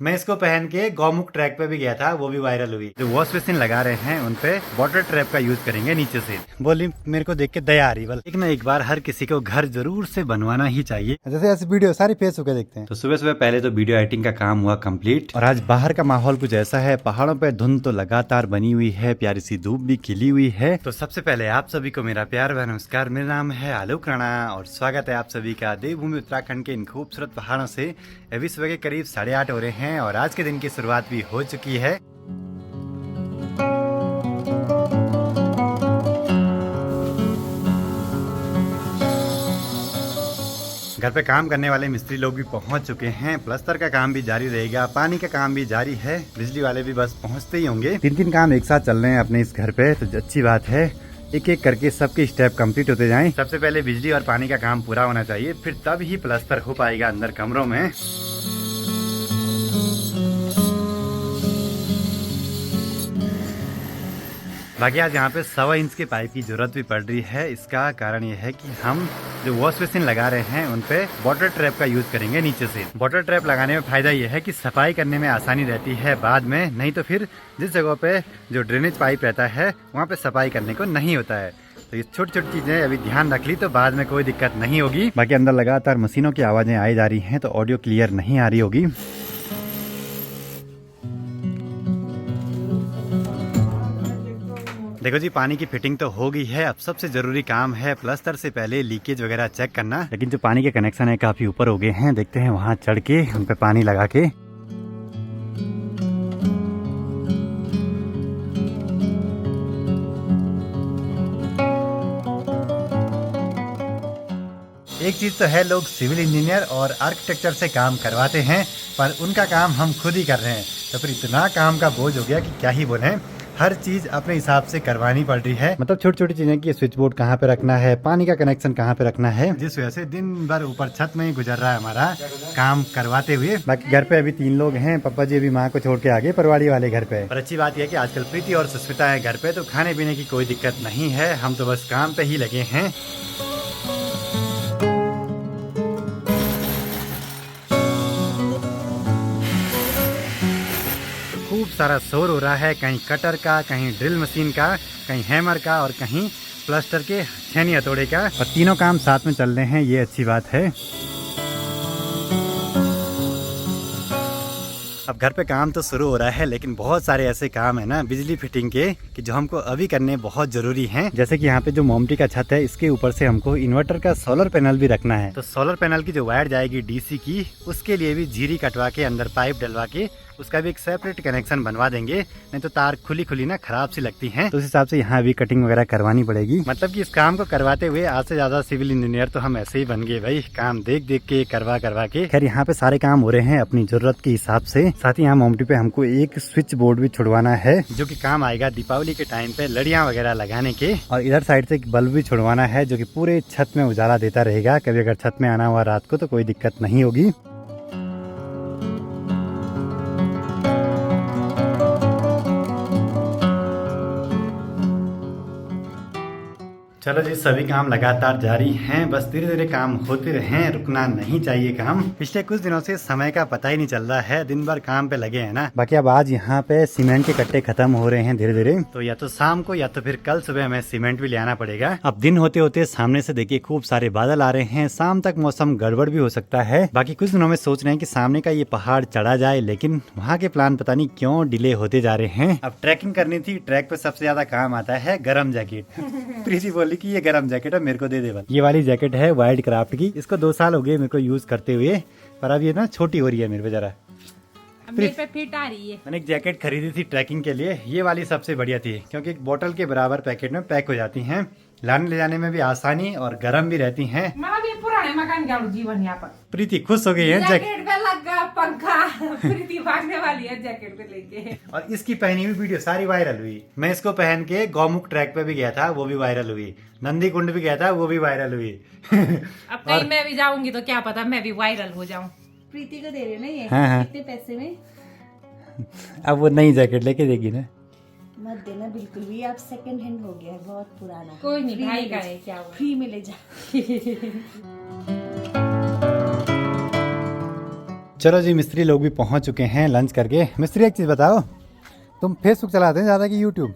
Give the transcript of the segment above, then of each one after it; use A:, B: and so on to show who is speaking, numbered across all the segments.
A: मैं इसको पहन के गौमुख ट्रैक पे भी गया था, वो भी वायरल हुई। जो वॉश बेसिन लगा रहे हैं उन पे वाटर ट्रैप का यूज करेंगे नीचे से। बोली मेरे को देख के दया आ रही। बल एक बार हर किसी को घर जरूर से बनवाना ही चाहिए। जैसे ऐसी वीडियो सारी फेसबुक पे देखते हैं। तो सुबह सुबह पहले तो वीडियो एडिटिंग का काम हुआ कंप्लीट, और आज बाहर का माहौल कुछ ऐसा है, पहाड़ों पे धुंध तो लगातार बनी हुई है, प्यारी सी धूप भी खिली हुई है। तो सबसे पहले आप सभी को मेरा प्यार व नमस्कार। मेरा नाम है आलोक राणा और स्वागत है आप सभी का देवभूमि उत्तराखंड के इन खूबसूरत पहाड़ों से। अभी सुबह के करीब 8:30 हो रहे हैं और आज के दिन की शुरुआत भी हो चुकी है। घर पे काम करने वाले मिस्त्री लोग भी पहुंच चुके हैं, प्लस्तर का काम भी जारी रहेगा, पानी का काम भी जारी है, बिजली वाले भी बस पहुंचते ही होंगे। तीन काम एक साथ चल रहे हैं अपने इस घर पे, तो अच्छी बात है। एक एक करके सबके स्टेप कंप्लीट होते जाएं। सबसे पहले बिजली और पानी का काम पूरा होना चाहिए, फिर तब ही प्लस्तर हो पाएगा अंदर कमरों में। बाकी आज यहाँ पे 1.25 इंच के पाइप की जरूरत भी पड़ रही है। इसका कारण ये है कि हम जो वॉश बेसिन लगा रहे हैं उन पे वाटर ट्रैप का यूज करेंगे नीचे से। वाटर ट्रैप लगाने में फायदा ये है कि सफाई करने में आसानी रहती है बाद में, नहीं तो फिर जिस जगह पे जो ड्रेनेज पाइप रहता है वहाँ पे सफाई करने को नहीं होता है। तो ये छोटी छोटी चीजें अभी ध्यान रख ली तो बाद में कोई दिक्कत नहीं होगी। बाकी अंदर लगातार मशीनों की आवाजें आई जा रही है, तो ऑडियो क्लियर नहीं आ रही होगी। देखो जी, पानी की फिटिंग तो हो गई है। अब सबसे जरूरी काम है प्लस्तर से पहले लीकेज वगैरह चेक करना। लेकिन जो पानी के कनेक्शन है काफी ऊपर हो गए हैं, देखते हैं वहां चढ़ के उन पे पानी लगा के। एक चीज तो है, लोग सिविल इंजीनियर और आर्किटेक्चर से काम करवाते हैं, पर उनका काम हम खुद ही कर रहे हैं, तो फिर इतना काम का बोझ हो गया कि क्या ही बोले। हर चीज अपने हिसाब से करवानी पड़ रही है। मतलब छोटी छोटी चीजें की स्विच बोर्ड कहाँ पे रखना है, पानी का कनेक्शन कहाँ पे रखना है, जिस वजह से दिन भर ऊपर छत में ही गुजर रहा है हमारा काम करवाते हुए। बाकी घर पे अभी 3 लोग हैं, पापा जी अभी माँ को छोड़ के आगे परवाड़ी वाले घर पे। पर अच्छी बात यह है कि आजकल प्रीति और सुष्मिता है घर पे, तो खाने पीने की कोई दिक्कत नहीं है। हम तो बस काम पे ही लगे हैं। खूब सारा शोर हो रहा है, कहीं कटर का, कहीं ड्रिल मशीन का, कहीं हैमर का और कहीं प्लास्टर के छेनी हथौड़े का, और तीनों काम साथ में चल रहे हैं, ये अच्छी बात है। अब घर पे काम तो शुरू हो रहा है, लेकिन बहुत सारे ऐसे काम है ना बिजली फिटिंग के कि जो हमको अभी करने बहुत जरूरी हैं। जैसे कि यहाँ पे जो मोमटी का छत है, इसके ऊपर से हमको इन्वर्टर का सोलर पैनल भी रखना है। तो सोलर पैनल की जो वायर जाएगी डीसी की, उसके लिए भी जीरी कटवा के अंदर पाइप डलवा के उसका भी एक सेपरेट कनेक्शन बनवा देंगे, नहीं तो तार खुली खुली ना खराब सी लगती हैं। तो उस हिसाब से यहाँ भी कटिंग वगैरह करवानी पड़ेगी। मतलब कि इस काम को करवाते हुए आज से ज्यादा सिविल इंजीनियर तो हम ऐसे ही बन गए भाई, काम देख देख के करवा करवा के। खैर यहाँ पे सारे काम हो रहे हैं अपनी जरूरत के हिसाब से। साथ ही यहाँ मोमटी पे हमको एक स्विच बोर्ड भी छुड़वाना है, जो की काम आएगा दीपावली के टाइम पे लड़ियाँ वगैरह लगाने के। और इधर साइड से एक बल्ब भी छुड़वाना है, जो की पूरे छत में उजाला देता रहेगा। कभी अगर छत में आना हुआ रात को तो कोई दिक्कत नहीं होगी। चलो जी, सभी काम लगातार जारी हैं, बस धीरे धीरे काम होते रहें, रुकना नहीं चाहिए काम। पिछले कुछ दिनों से समय का पता ही नहीं चल रहा है, दिन भर काम पे लगे हैं ना। बाकी अब आज यहाँ पे सीमेंट के कट्टे खत्म हो रहे हैं धीरे धीरे, तो या तो शाम को या तो फिर कल सुबह हमें सीमेंट भी ले आना पड़ेगा। अब दिन होते होते सामने से देखिए खूब सारे बादल आ रहे हैं, शाम तक मौसम गड़बड़ भी हो सकता है। बाकी कुछ दिनों में सोच रहे हैं कि सामने का ये पहाड़ चढ़ा जाए, लेकिन वहाँ के प्लान पता नहीं क्यों डिले होते जा रहे हैं। अब ट्रैकिंग करनी थी, ट्रैक पे सबसे ज्यादा काम आता है गर्म जैकेट। प्रीति बोली कि ये गर्म जैकेट है, मेरे को दे दे बस। ये वाली जैकेट है वाइल्ड क्राफ्ट की, इसको 2 साल हो गए मेरे को यूज करते हुए, पर अब ये ना छोटी हो रही है मेरे पे जरा।
B: मेरे पे फिट आ रही है।
A: मैंने एक जैकेट खरीदी थी ट्रैकिंग के लिए, ये वाली सबसे बढ़िया थी, क्योंकि एक बोतल के बराबर पैकेट में पैक हो जाती हैं, लाने ले जाने में भी आसानी और गर्म भी रहती हैं।
B: पुराने मकान का जीवन यहाँ पर।
A: प्रीति खुश हो गई है
B: जैकेट पे लगा पंखा, प्रीति भागने वाली है जैकेट पे लेके।
A: और इसकी पहनी हुई वीडियो सारी वायरल हुई। मैं इसको पहन के गौमुख ट्रैक पे भी गया था, वो भी वायरल हुई। नंदी कुंड भी गया था, वो भी वायरल हुई।
B: अब कहीं मैं भी जाऊंगी तो क्या पता मैं भी वायरल हो जाऊं।
C: प्रीति को दे रहे ना ये।
A: हाँ, हाँ।
C: कितने पैसे में?
A: अब वो नई जैकेट लेके देगी ना।
C: मत देना बिल्कुल भी, आप सेकंड हैंड हो गया है, बहुत पुराना।
B: कोई नहीं,
C: फ्री
B: भाई
C: में
B: का
C: ले
B: है, क्या हुआ।
C: फ्री में ले जा।
A: चलो जी, मिस्त्री लोग भी पहुंच चुके हैं लंच करके। मिस्त्री एक चीज़ बताओ, तुम फेसबुक चलाते हैं ज़्यादा कि यूट्यूब?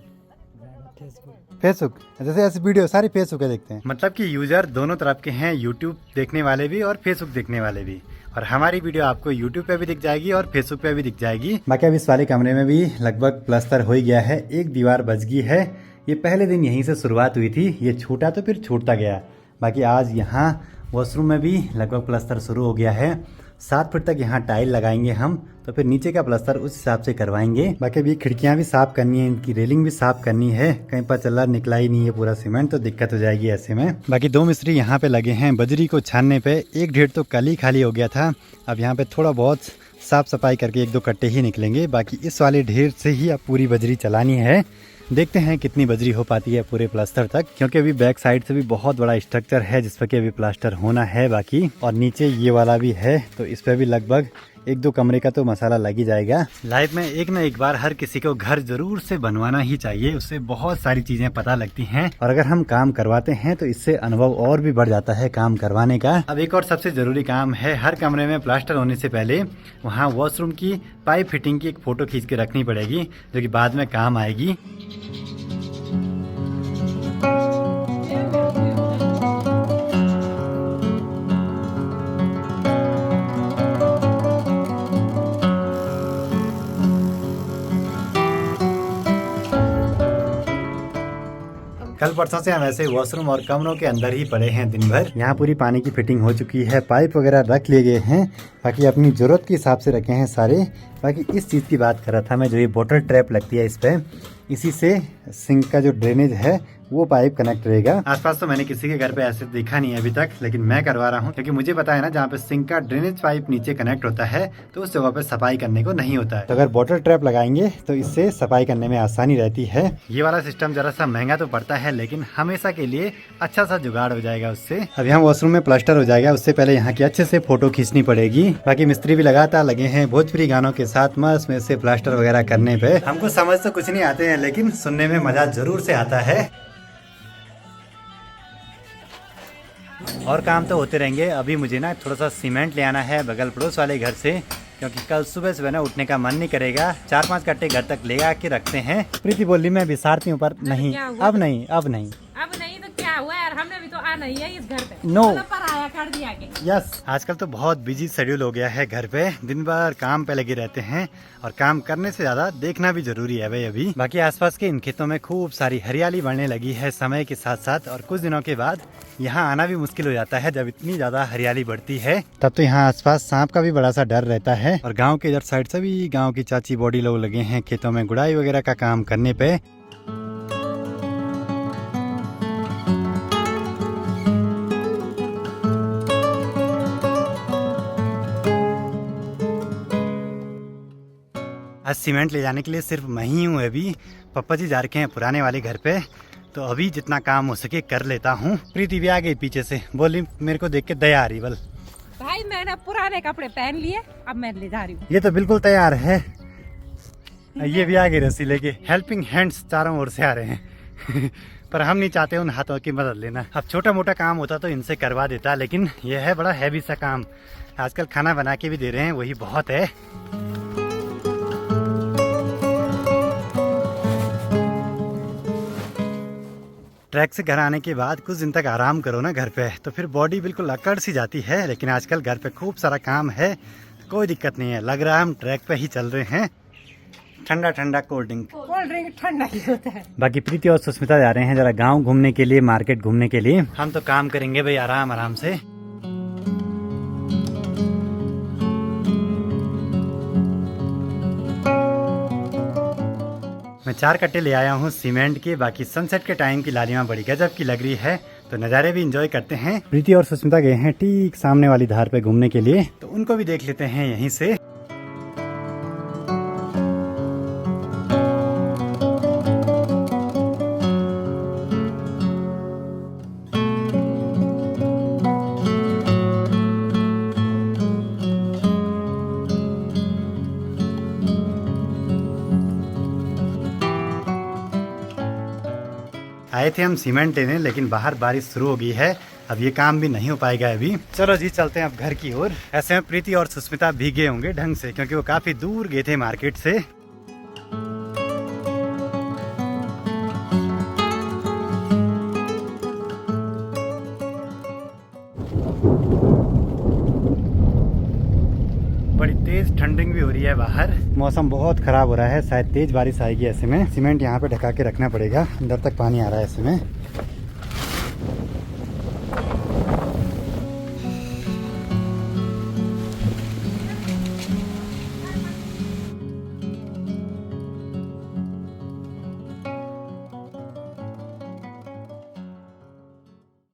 A: फेसबुक। जैसे ऐसे वीडियो सारी फेसबुक पे देखते हैं, मतलब कि यूजर दोनों तरफ के हैं, यूट्यूब देखने वाले भी और फेसबुक देखने वाले भी। और हमारी वीडियो आपको यूट्यूब पे भी दिख जाएगी और फेसबुक पे भी दिख जाएगी। बाकी अब इस वाले कमरे में भी लगभग प्लास्टर हो ही गया है, एक दीवार बच गई है। ये पहले दिन यहीं से शुरुआत हुई थी, ये छूटा तो फिर छूटता गया। बाकी आज यहाँ वॉशरूम में भी लगभग प्लास्टर शुरू हो गया है। 7 फीट तक यहाँ टाइल लगाएंगे हम, तो फिर नीचे का प्लास्टर उस हिसाब से करवाएंगे। बाकी अभी खिड़कियाँ भी साफ करनी है, इनकी रेलिंग भी साफ करनी है। कहीं पर चला निकला ही नहीं है पूरा सीमेंट, तो दिक्कत हो जाएगी ऐसे में। बाकी 2 मिस्त्री यहाँ पे लगे हैं बजरी को छानने पे। एक ढेर तो कल ही खाली हो गया था, अब यहाँ पे थोड़ा बहुत साफ सफाई करके 1-2 कट्टे ही निकलेंगे। बाकी इस वाले ढेर से ही अब पूरी बजरी चलानी है। देखते हैं कितनी बजरी हो पाती है पूरे प्लास्टर तक, क्योंकि अभी बैक साइड से भी बहुत बड़ा स्ट्रक्चर है जिस पर कि अभी प्लास्टर होना है बाकी। और नीचे ये वाला भी है, तो इस पर भी लगभग 1-2 कमरे का तो मसाला लग ही जाएगा। लाइफ में एक ना एक बार हर किसी को घर जरूर से बनवाना ही चाहिए, उससे बहुत सारी चीजें पता लगती हैं। और अगर हम काम करवाते हैं तो इससे अनुभव और भी बढ़ जाता है काम करवाने का। अब एक और सबसे जरूरी काम है, हर कमरे में प्लास्टर होने से पहले वहाँ वॉशरूम की पाइप फिटिंग की एक फोटो खींच के रखनी पड़ेगी, जो कि बाद में काम आएगी। कल परसों से हम ऐसे वॉशरूम और कमरों के अंदर ही पड़े हैं दिन भर। यहाँ पूरी पानी की फिटिंग हो चुकी है, पाइप वगैरह रख लिए गए हैं। बाकी अपनी जरूरत के हिसाब से रखे हैं सारे। बाकी इस चीज़ की बात कर रहा था मैं, जो ये बॉटल ट्रैप लगती है इस पे, इसी से सिंक का जो ड्रेनेज है वो पाइप कनेक्ट रहेगा। आसपास तो मैंने किसी के घर पे ऐसे देखा नहीं है अभी तक, लेकिन मैं करवा रहा हूँ क्योंकि मुझे पता है ना, जहाँ पे सिंक का ड्रेनेज पाइप नीचे कनेक्ट होता है तो उस जगह पे सफाई करने को नहीं होता है। तो अगर बॉटल ट्रैप लगाएंगे तो इससे सफाई करने में आसानी रहती है। ये वाला सिस्टम जरा सा महंगा तो पड़ता है, लेकिन हमेशा के लिए अच्छा सा जुगाड़ हो जाएगा उससे। अब यहाँ वॉशरूम में प्लास्टर हो जाएगा, उससे पहले यहाँ की अच्छे से फोटो खींचनी पड़ेगी। बाकी मिस्त्री भी लगातार लगे हैं भोजपुरी गानों के साथ मस्त में से प्लास्टर वगैरह करने पे। हमको समझ तो कुछ नहीं आते हैं, लेकिन सुनने में मजा जरूर से आता है। और काम तो होते रहेंगे। अभी मुझे ना थोड़ा सा सीमेंट ले आना है बगल पड़ोस वाले घर से, क्योंकि कल सुबह सुबह ना उठने का मन नहीं करेगा। 4-5 कट्टे घर तक ले आके रखते हैं। प्रीति बोली मैं विसारती हूँ, पर नहीं, अब नहीं, अब नहीं,
B: अब नहीं तो क्या हुआ यार, हमने भी तो आना ही है इस घर पे।
A: नो
B: पर आया कर दिया के।
A: यस, आजकल तो बहुत बिजी शेड्यूल हो गया है घर पे, दिन भर काम पे लगे रहते हैं और काम करने से ज्यादा देखना भी जरूरी है भाई अभी। बाकी आसपास के इन खेतों में खूब सारी हरियाली बढ़ने लगी है समय के साथ साथ, और कुछ दिनों के बाद यहाँ आना भी मुश्किल हो जाता है जब इतनी ज्यादा हरियाली बढ़ती है। तब तो यहाँ आसपास सांप का भी बड़ा सा डर रहता है। और गाँव के इधर साइड से भी गाँव की चाची बॉडी लोग लगे हैं खेतों में गुड़ाई वगैरह का काम करने पे। आज सीमेंट ले जाने के लिए सिर्फ मैं ही हूँ अभी। पापा जी जा रखे हैं पुराने वाले घर पे, तो अभी जितना काम हो सके कर लेता हूँ। प्रीति भी आ गई पीछे से, बोली मेरे को देख के दया आ रही। बल
B: भाई मैंने पुराने कपड़े पहन लिए, अब मैं ले जा रही हूँ।
A: ये तो बिल्कुल तैयार है। ये भी आ गई रस्सी लेके। हेल्पिंग हैंड्स चारों ओर से आ रहे हैं पर हम नहीं चाहते उन हाथों की मदद लेना। अब छोटा मोटा काम होता तो इनसे करवा देता, लेकिन यह है बड़ा हैवी सा काम। आजकल खाना बना के भी दे रहे हैं, वही बहुत है। ट्रैक से घर आने के बाद कुछ दिन तक आराम करो ना घर पे, तो फिर बॉडी बिल्कुल अकड़ सी जाती है। लेकिन आजकल घर पे खूब सारा काम है, कोई दिक्कत नहीं है। लग रहा है हम ट्रैक पे ही चल रहे हैं। ठंडा ठंडा कोल्ड ड्रिंक
B: ठंडा ही होता है।
A: बाकी प्रीति और सुष्मिता जा रहे हैं जरा गांव घूमने के लिए, मार्केट घूमने के लिए। हम तो काम करेंगे भाई आराम आराम से। मैं 4 कट्टे ले आया हूँ सीमेंट के। बाकी सनसेट के टाइम की लालिमा बड़ी गजब की लग रही है, तो नज़ारे भी एंजॉय करते हैं। प्रीति और सुष्मिता गए हैं ठीक सामने वाली धार पे घूमने के लिए, तो उनको भी देख लेते हैं यहीं से। आए थे हम सीमेंट लेने, लेकिन बाहर बारिश शुरू हो गई है अब ये काम भी नहीं हो पाएगा अभी। चलो जी चलते हैं अब घर की ओर। ऐसे में प्रीति और सुष्मिता भीगे होंगे ढंग से, क्योंकि वो काफी दूर गए थे मार्केट से। बड़ी तेज ठंडिंग भी हो रही है बाहर। मौसम बहुत खराब हो रहा है, शायद तेज बारिश आएगी। ऐसे में सीमेंट यहाँ पे ढका के रखना पड़ेगा, अंदर तक पानी आ रहा है ऐसे में।